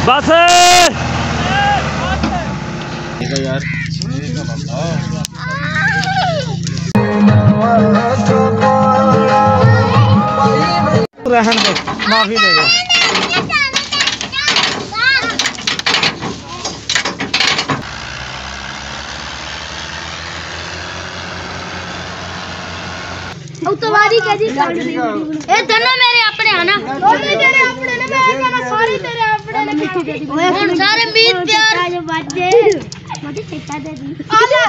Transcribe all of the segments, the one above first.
बस यार रहन दो, माफी दे दो। उतवारी के दी ए दोनों मेरे अपने आना दोनों तेरे अपने ने मैं कहना सारे तेरे अपने ने किसी दे दी हुन सारे मीत प्यार जो बच्चे मुझे चिट्टा दे दी आला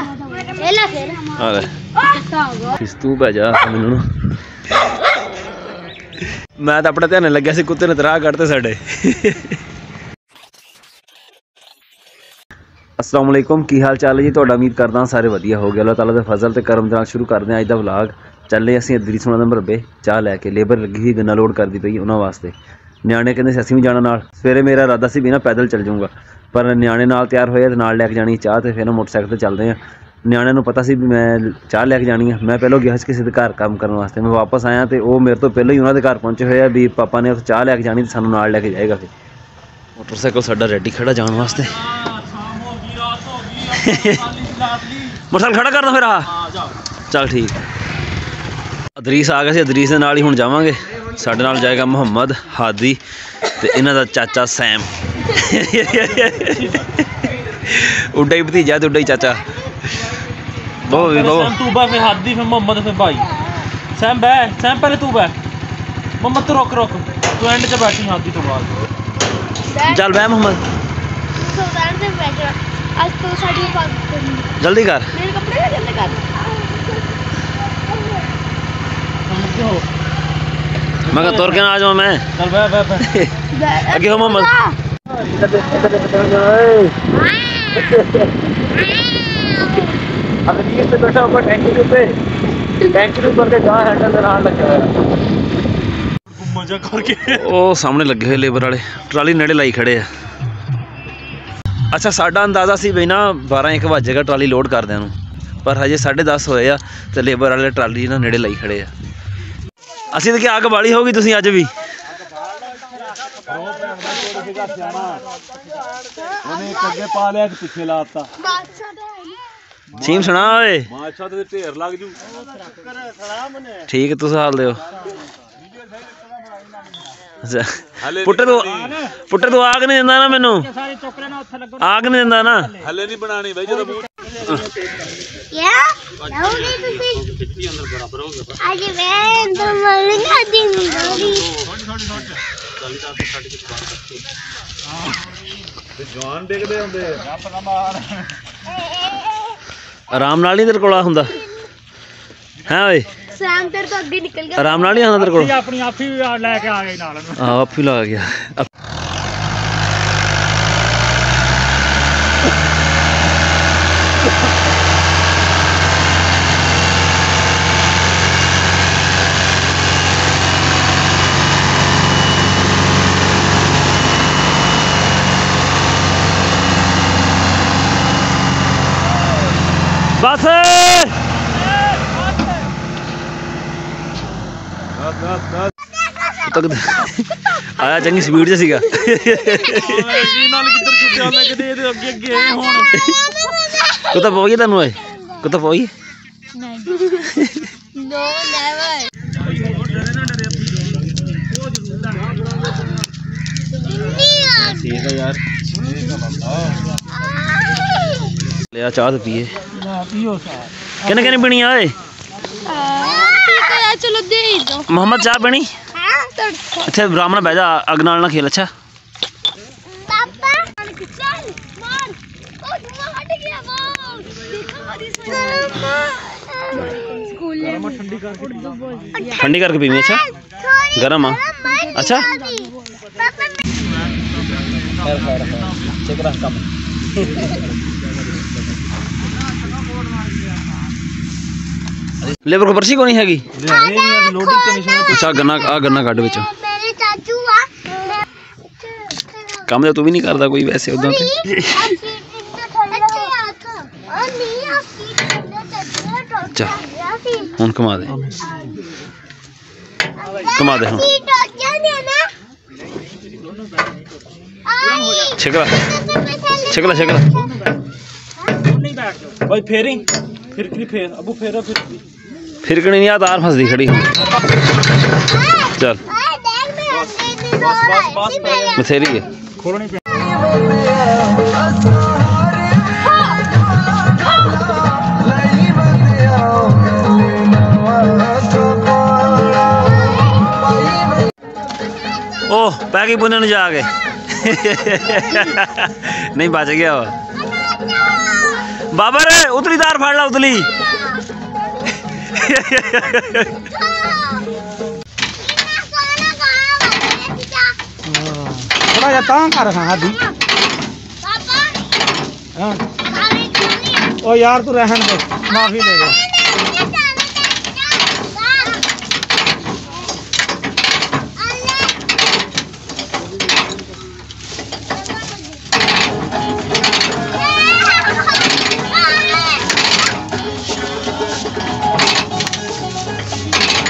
एला फिर अरे किस तू भेजा मैनू मैं तो अपने ध्यान लग्या सी कुत्ते ने तराह कढ़ते साडे। अस्सलाम वालेकुम की हाल चाल है जी तुहाडा उम्मीद करदा सारे वधिया हो गया। अल्लाह ताला दे फजल ते करम नाल शुरू करदे अज दा व्लॉग। चले असीं इधर ही 16 नंबर बे चाह लैके लेबर लगी हुई गन्ना लोड करदी पई उन्हां वास्ते। न्याणे कहंदे असीं भी जाना नाल। सवेरे मेरा इरादा सी भी ना पैदल चल जाऊँगा पर न्याणे नाल तैयार होए ते नाल लैके जानी चाह ते फिर मोटरसाइकिल ते चलदे आ। न्याणे नूं पता सी भी मैं चाह लैके जानी है। मैं पहलों गया किसी के घर काम करने वास्ते। मैं वापस आया तो वो मेरे तो पहले ही उन्होंने घर पहुँचे हुए भी पापा ने उत्थे चाह लैके जानी तो सानूं नाल लैके जाएगा। फिर मोटरसाइकिल साडा रेडी खड़ा जाने वास्ते। मोटरसाइकिल खड़ा करना फिर चल ठीक। अदरीस आ गया सी, अदरीस दे नाल ही हुण जावांगे। साडे नाल जाएगा मुहम्मद, हादी ते इन्हां दा चाचा सैम। उड्डा ही भतीजा ते उड्डा ही चाचा। बहु तू बह फिर हादी फिर मुहम्मद फिर भाई सैम बह। सैम पहले तू बह, मुहम्मद तू रुक रुक तू एंड च बैठी हादी तो बाद चल बह मुहम्मद आज तो साड़ी जल्दी कर मेरे कपड़े जल्दी कर मैं कहा तुर के ना आ जाऊँ मैं। चल बह बह आगे हो मोहम्मद। अदरीस पे बैठा ऊपर टैंकी के ऊपर, टैंकी के ऊपर के जहाँ हैंडल दे नाल लगे हुए मजा करके ओ सामने लगे हुए लेबर वाले ट्राली नेड़े लाई खड़े हैं। अच्छा साडा अंदाज़ा सी भी ना 12-1 वजेगा ट्राली लोड करदिआं नूं पर हजे 10:30 होए आ ते लेबर वाले ट्राली ना नेड़े लाई खड़े आ। असीं ते क्या अग बाली होगी तुसीं अज भी सीम सुना ओए ठीक है तुस हाल दो। अच्छा पुट्टे तू आग नहीं दिंदा ना मैनू आग नहीं दिंदा ना हले नहीं बनानी भाई जरा आराम नाल नहीं तेरे कोल हुंदा है ओए सैम तेरे तो अगे निकल गया आराम नाल ही आंदा तेरे कोल अपनी आप ही लेके आ गई नाल हां आप ही ला गया। बस आया चंगी स्पीड च सीगा कुत्ता पहुंच गया तेन कुत्ता पहुंच गया ठीक है यार लिया चाह तो पिए किन्ने किन्ने पीनी आए चलो दे दो मोहम्मद चाह पीनी इत्थे ब्राह्मण बह जा अग नाल ना खेल। अच्छा ठंडी करके पीवी। अच्छा गरम आ अच्छा लेबर को पर्ची को नहीं हैगी। अच्छा गन्ना आ गन्ना कट विचों काम तो तू भी नहीं करता कोई वैसे उदा अच्छा हुन कमा दे हुन छिकला छिकला छिकला नहीं बैठ जाओ भाई फेरी फिरकनी फेर अबू फेरा फिरकनी नहीं आ तार फंसदी खड़ी चल बथेरी है खोलनी पे ओह पैकी बुने न जाके नहीं बच गया वो बाबर उतली तार फाड़ ला उतली थोड़ा जा तां कर हां दी हां ओ यार तू रहन दे माफी दे दे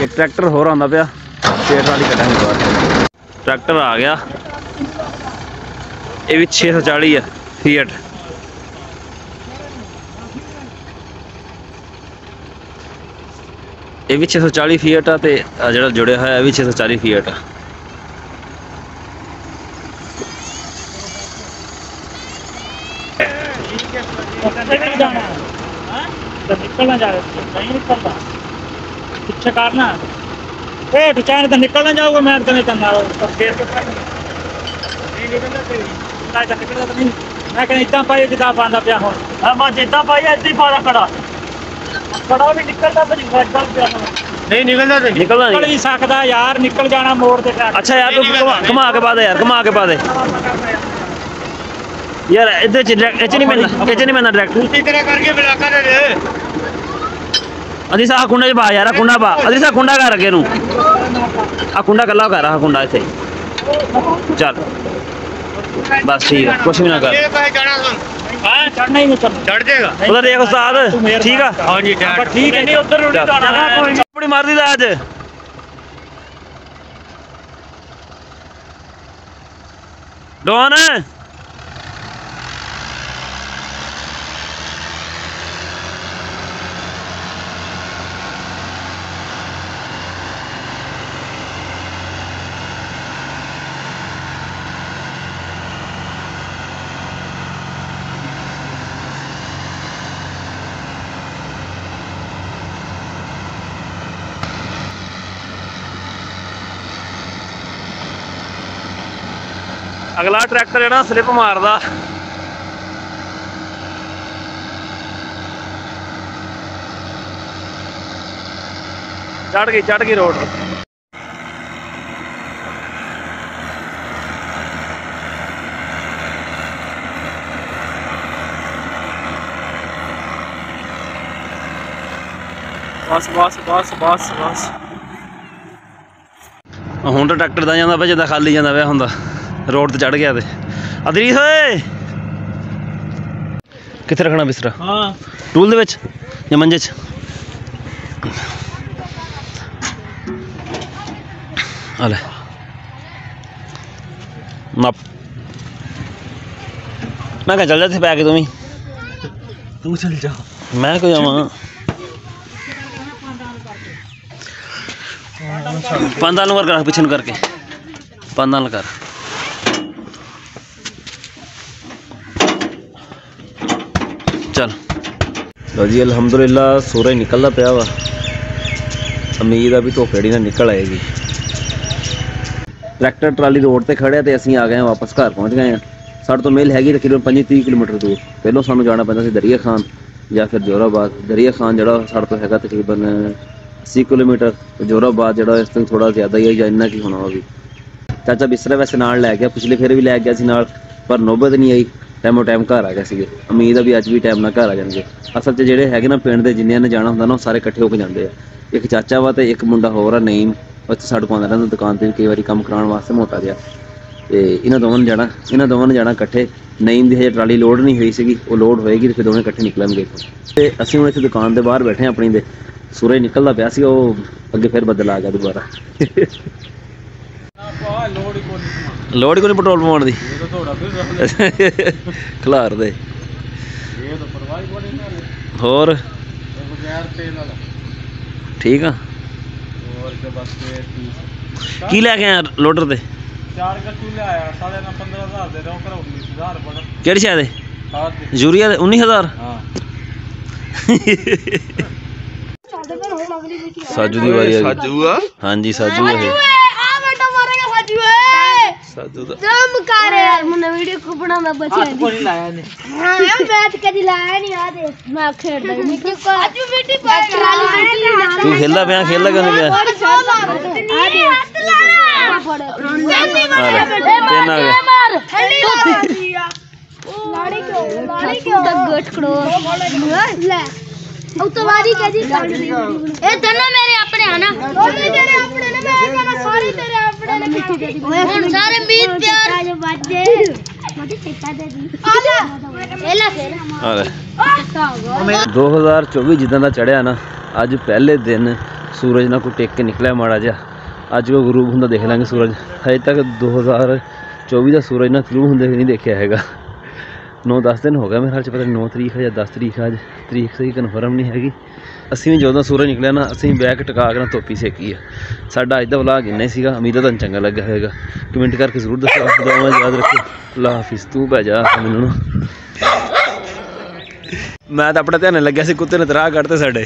एक ट्रैक्टर होर आंदा पिया पेट वाली कटांगे बाहर ट्रैक्टर आ गया ये भी 640 है फीएट ये भी 640 फीएट है ते जेड़ा जुड़िया है ये भी 640 फीएट है निकलना जा रहा नहीं निकलता पीछे करना ए तू चाहे तो निकलना जाऊंगा मैं तो नहीं करना फिर तो नहीं निकलना निकलता तो नहीं मैं कहना इतना पाई जिदा पांदा पिया हो हां मैं जिदा पाई इतना ही पादा कड़ा भी निकलता तो नहीं नहीं निकलता निकल नहीं सकता यार निकल जाना मोड़ ते अच्छा यार तू घुमा के पा दे यार घुमा के पा दे यार इधर नहीं मिलना डायरेक्ट उसी तरह करके मिलाका दे अदी सा कुंडा च पा यार कुंडा पा अदी सा कुंडा कर अगे नू आ कुंडा कला कर आ कुंडा इथे चल बस ठीक है कुछ भी ना कर चढ़ना ही नहीं चढ़ जाएगा उधर देख उस्ताद ठीक है हां जी ठीक है नहीं उधर अपनी मर्जी दा आज डॉन अगला ट्रैक्टर है स्लिप मारदा चढ़ गई रोड बस बस बस बस बस हुण तो ट्रैक्टर दा जांदा पिया जिद्दां खाली जांदा पिया हुंदा रोड ते चढ़ गया अदरीस ओए कित्थे रखना बिस्तरा हां टूल दे विच या मंजे च आ ले नाप मैं क्या चल जाते पैके तुम ही तू चल जा मैं क्यों जावां 15 नंबर कर पीछे करके 15 कर चल लो जी अलहमदुलिल्लाह सूरज निकलता पाया वा उम्मीद है भी धुप जी ना निकल आएगी ट्रैक्टर ट्राली रोड ते खड़े ते असीं आ गए वापस घर पहुँच गए हैं साढ़े तो मिल हैगी तकरीबन 25-30 किलोमीटर दूर पहलों सानू जाना पैंदा सी दरिया खान या फिर जोराबाद दरिया खान जो साढ़े तो हैगा तकरीबन 80 किलोमीटर जोराबाद जो इस तक थोड़ा ज़्यादा ही है या इन्ना की होना भी चाचा बिस्तरा वैसे नाल लै गया पिछले फेरे भी लै गया सी नाल पर नौबत नहीं आई टाइमों टाइम घर आ गए सी उम्मीद है भी अज भी टाइम ना घर आ जाएंगे असल च जेडे है ना पिंड के जिन्होंने ने जाना होंगे ना सारे इकट्ठे होकर जाते हैं एक चाचा वा तो एक मुंडा होर है नईम उत्थे साढ़े को आंदा रहिंदा दुकान पर कई बार काम कराने वास्ते मोटा जिहा तो इन्होंने दोवां ने जाना इकट्ठे नईम की हजे ट्राली लोड नहीं हुई सी वो लोड होएगी तो फिर दोवें इकट्ठे निकलेंगे तो असीं हुण इत्थे दुकान के बाहर बैठे अपनी दे सूरज निकलता पाया सी अगे फिर बदल आ गया दोबारा ਲੋੜ ਹੀ ਕੋਈ ਪੈਟਰੋਲ ਪਵਾਉਣ ਦੀ ਖਿਲਾਰ ਦੇ ਹੋਰ ਠੀਕ ਆ ਕੀ ਲੈ ਕੇ ਆਇਆ ਲੋਡਰ ਤੇ 4 ਗੱਟੂ ਲਿਆਇਆ 15,500 ਦੇ ਰੋ ਕਰ 19,000 ਬੜਾ ਕਿਹੜੀ ਸ਼ਾਇਦ ਹਾਂ ਯੂਰੀਆ ਦੇ 19,000 ਹਾਂ ਸਾਜੂ ਦੀ ਵਾਰੀ ਆ ਗਈ ਸਾਜੂ ਆ ਹਾਂਜੀ ਸਾਜੂ ਇਹ ਆ ਬੇਟਾ ਮਾਰੇਗਾ ਸਾਜੂ ਏ ਸਾਜੂ ਦਾ ਦਮ ਕਰ ਯਾਰ ਮੈਂ ਵੀਡੀਓ ਕੋ ਬਣਾਉਂਦਾ ਬਚਿਆ ਨਹੀਂ ਕੋਈ ਲਾਇਆ ਨੇ ਹਾਂ ਮੈਚ ਕਦੀ ਲਾਇਆ ਨਹੀਂ ਆ ਦੇ ਮੈਂ ਖੇਡਦਾ ਨਹੀਂ ਕਿ ਸਾਜੂ ਮਿੱਟੀ ਪਾ ਕੇ ਤੂੰ ਖੇਲਦਾ ਪਿਆ ਖੇਲਦਾ ਕਿਉਂ ਨਹੀਂ ਪਿਆ ਆ ਦੇ ਹੱਥ ਲਾ ਫੜ ਤਿੰਨ ਆ ਗਏ ਮਾਰ ਠੰਡੀ ਲਾੜੀ ਕਿਉਂ ਗੱਟ ਖੜੋ ਲੈ ਉਤਵਾਰੀ ਕਹਦੀ ਇਹ ਦੋਨੋਂ ਮੇਰੇ ਆਪਣੇ ਆ ਨਾ ਦੋਨੇ ਤੇਰੇ ਆਪਣੇ ਨੇ ਮੈਂ ਕਹਿੰਦਾ ਸਾਰੇ ਤੇਰੇ ਆਪਣੇ ਨੇ ਹੁਣ ਸਾਰੇ ਮੀਤ ਪਿਆਰ ਜੋ ਵੱਜੇ ਮੋਟੀ ਸੱਚਾ ਦੇ ਦੀ ਆ ਜਾ ਇਹ ਲੈ ਫੇਰ ਆ ਲੈ 2024 ਜਿੱਦਾਂ ਦਾ ਚੜਿਆ ਨਾ ਅੱਜ ਪਹਿਲੇ ਦਿਨ ਸੂਰਜ ਨਾਲ ਕੋਈ ਟਿਕ ਕੇ ਨਿਕਲਿਆ ਮਾੜਾ ਜਿਹਾ ਅੱਜ ਉਹ ਗਰੂਬ ਹੁੰਦਾ ਦੇਖ ਲਾਂਗੇ ਸੂਰਜ ਹਜੇ ਤੱਕ 2024 ਦਾ ਸੂਰਜ ਨਾਲ ਗਰੂਬ ਹੁੰਦੇ ਨਹੀਂ ਦੇਖਿਆ ਹੈਗਾ 9-10 ਦਿਨ ਹੋ ਗਿਆ ਮੇਰੇ ਖਿਆਲ 'ਚ ਪਤਾ ਨਹੀਂ 9 ਤਰੀਕ ਹੈ ਜਾਂ 10 ਤਰੀਕ ਅੱਜ ਤਰੀਕ ਸਹੀ ਕਨਫਰਮ ਨਹੀਂ ਹੈਗੀ ਅਸੀਂ ਵੀ ਜਦੋਂ ਸੂਰਜ ਨਿਕਲਿਆ ਨਾ ਅਸੀਂ ਬੈਕ ਟਿਕਾ ਕੇ ਨਾ ਧੁੱਪ ਹੀ ਸੇਕੀ ਆ ਸਾਡਾ ਅੱਜ ਦਾ ਵਲਾਗ ਇੰਨਾ ਹੀ ਸੀਗਾ ਉਮੀਦ ਹੈ ਤੁਹਾਨੂੰ ਚੰਗਾ ਲੱਗਾ ਹੋਵੇਗਾ ਕਮੈਂਟ ਕਰਕੇ ਜ਼ਰੂਰ ਦੱਸੋ ਦੁਆਵਾਂ ਯਾਦ ਰੱਖੋ ਅੱਲਾ ਹਾਫਿਜ਼ ਤੂੰ ਪੈ ਜਾ ਮੈਨੂੰ ਮੈਂ ਤਾਂ ਆਪਣਾ ਧਿਆਨ ਲੱਗਿਆ ਸੀ ਕੁੱਤੇ ਨੇ ਤਰਾਹ ਕੱਢਤੇ ਸਾਡੇ